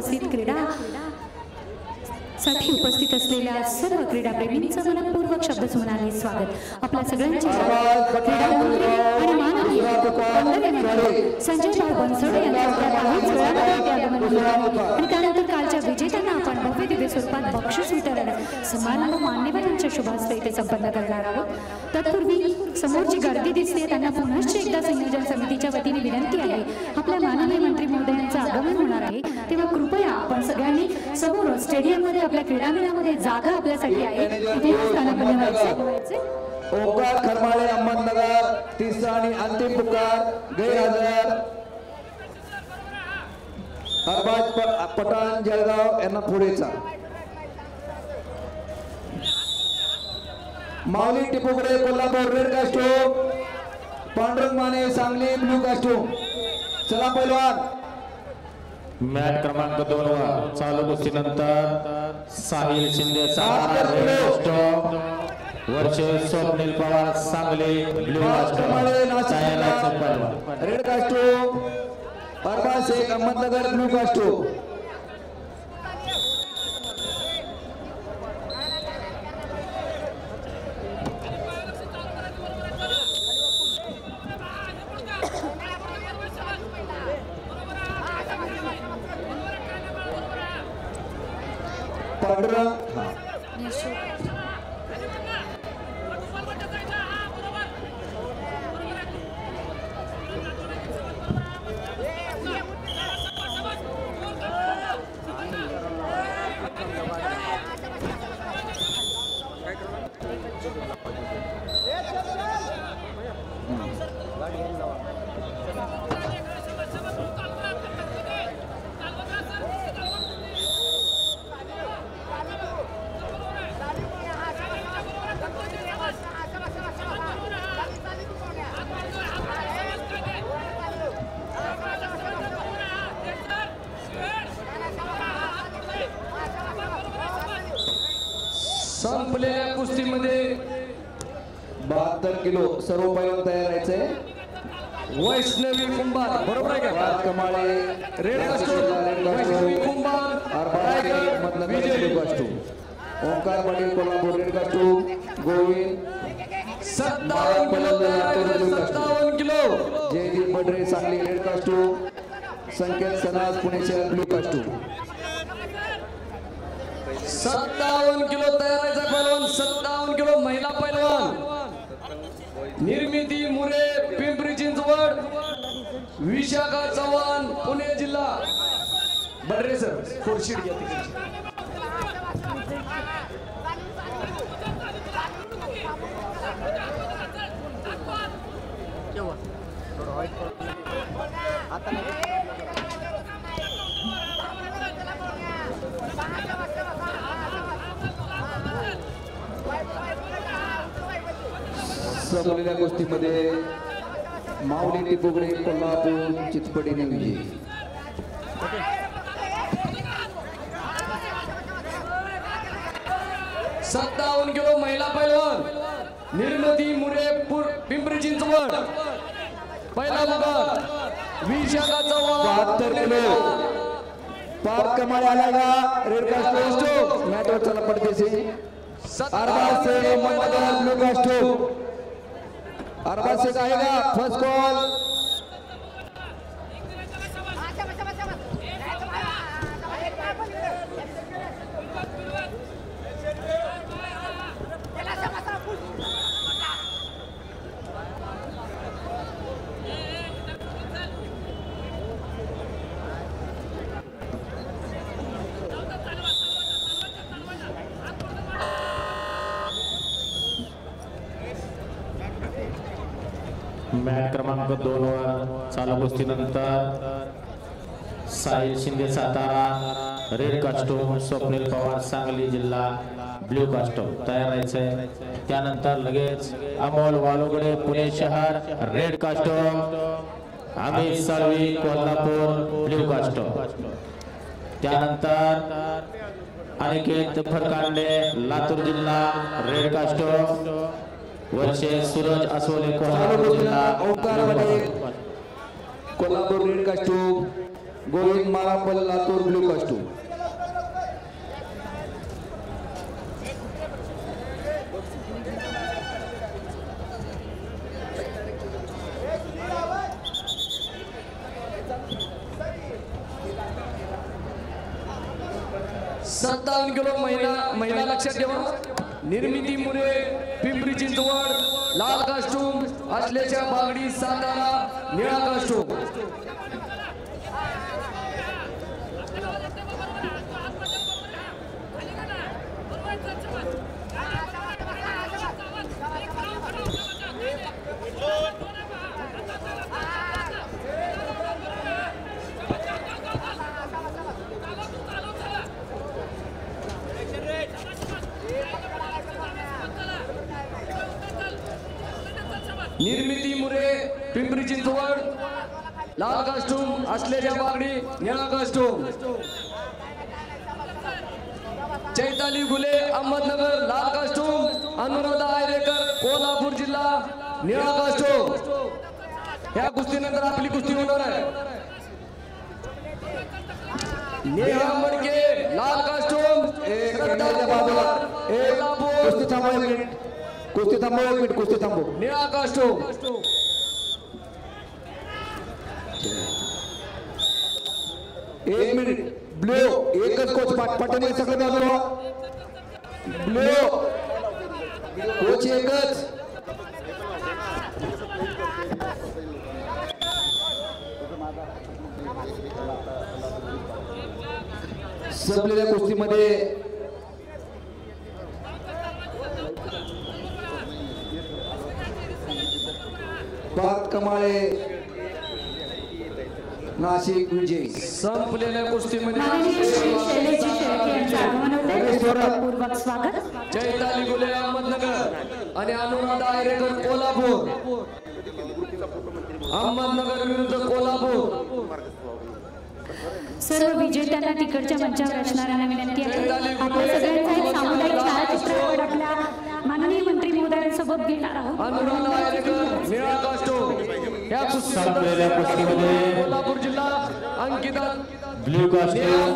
उपस्थित क्रीडा साठी उपस्थित असलेल्या सर्व क्रीडाप्रेमींचं मनपूर्वक शब्दसुमनाने स्वागत। आपल्या सगळ्यांचे क्रीडा मंत्री आणि माननीय वंदनीय संजय भाऊ बनसोडे यांच्या काहीच वेळामध्ये आगमन होणार आहे आणि त्यानंतर कालच्या विजेत्यांना आपण भव्य दिव्य स्वरूपात बक्षीस वितरण समारंभ मान्यवरांच्या शुभहस्ते इथे संपन्न करणार आहोत। तत्पूर्वी समोरची गर्दी दिसते त्यांना पुनश्च एकदा संयोजन समितीच्या वतीने विनंती आहे, आपल्या माननीय मंत्री महोदयांचं आगमन होणार आहे तेव्हा कृपया आपण सगळ्यांनी समोर स्टेडियम मध्ये आपल्या क्रीडांगणामध्ये जागा आपल्यासाठी आहे तिथे स्थानापन्न व्हायचे। ओंकार खरमाळे अहमदनगर तिसरा आणि अंतिम पुकार गैरहजर अरबाज पठाण जळगाव यांना पुढेचा। Mauli Tipugade Kolhapur red costume, Pandurang Mane Sangli blue costume. चला पहिलवान मॅच क्रमांक 2 वर चालू कुस्तीनंतर साहिल शिंदे वर्ष Swapnil Pawar Sangli blue costume red costume, Arbaz Shaikh Ahmednagar blue costume. संपलेल्या कुस्तीमध्ये 72 किलो सर्व पैलवान तयार राहायचे। वैष्णवी कुंभार बरोबर आहे का? Kamale red costume Vaishnavi Kumbhar blue costume. Omkar Patil Kolhapur red costume, Govind 57 kilo Jaydeep Badre Sangli red costume, Sanket Sanaj Pune शहर ब्लू कास्टूम। 57 किलो तयार आहे पैलवान, 57 किलो महिला पैलवान। निर्मिती मुरे पिंपरी चिंचवड, विशाखा चव्हाण पुणे जिल्हा। बडरे सर फोरशीट घ्या तिकडे। संपलेल्या कुस्तीमध्ये माऊली टिपुगडे कोल्हापूर चितपडीने विजयी। सत्तावन्न किलो महिला पैलवान, निर्मिती मुरे पिंपरी चिंचवड। पहिला मुकाम विशाखा चव्हाण 72 किलो पार कमाल आला का रेड कास्टूम मॅच चला पडते से अरबाज शेख अहमदनगर ब्लू कास्टूम। अरबाज शेख आएगा फर्स्ट कॉल। मॅच क्रमांक 2 वर चालू कुस्तीनंतर साहिल शिंदे सातारा रेड कास्टूम, स्वप्नील पवार सांगली जिल्हा ब्लू कास्टूम तयार राहायचंय। त्यानंतर लगेच अमोल वालुगडे पुणे शहर red costume, Amit Salvi Kolhapur blue costume. त्यानंतर अनिकेत फडकांडे लातूर जिल्हा रेड कास्टूम, वर्षे सूरज असोले कोल्हापूर जिल्हा Omkar Patil Kolhapur red costume, Govind Malapal Latur blue costume. सत्तावन्न किलो महिला लक्षात ठेवा. निर्मिती मुरे पिंपरी चिंचवड लाल कास्टूम, असल्याच्या बागडी सातारा निळा कास्टूम. निर्मिती मुरे पिंपरी चिंचवड लाल कास्टूम, असल्याच्या बागडी निळा कास्टूम. चैताली गुले अहमदनगर लाल कास्टूम, अनुराधा आयरेकर कोल्हापूर जिल्हा निळा कास्टूम. या कुस्तीनंतर आपली कुस्ती होणार आहे. नेहा मडके लाल कास्टूम, कुस्ती थांबव एक मिनिट, कुस्ती थांबव. निळा कास्टूम. एक मिनिट. ब्ल्यू एकच कोच पाठवणे सगळं बाजूला. ब्ल्यू कोच एकच. संपलेल्या कुस्तीमध्ये पाच कमाळे नाशिक विजय. संपलेल्या कुस्तीमध्ये माननीय श्री शैलेश शेळके यांचं आगमन होते. पूर्वक स्वागत. चैताली गुले अहमदनगर आणि अनुराधा आयरेकर कोल्हापूर. अहमदनगर विरुद्ध कोल्हापूर. सर्व विजेत्यांना तिकडच्या मंचावर असणाऱ्यांना विनंती आहे. आपल्या सगळ्यांचा एक सामुदायिक छायाचित्रपट आपल्या माननीय मंत्री महोदयांसोबत घेणार आहोत. अनुराधा आयरेकर निळा कास्टूम. या संपलेल्या कुस्तीमध्ये कोल्हापूर जिल्हा अंकिता ब्ल्यू कास्टूम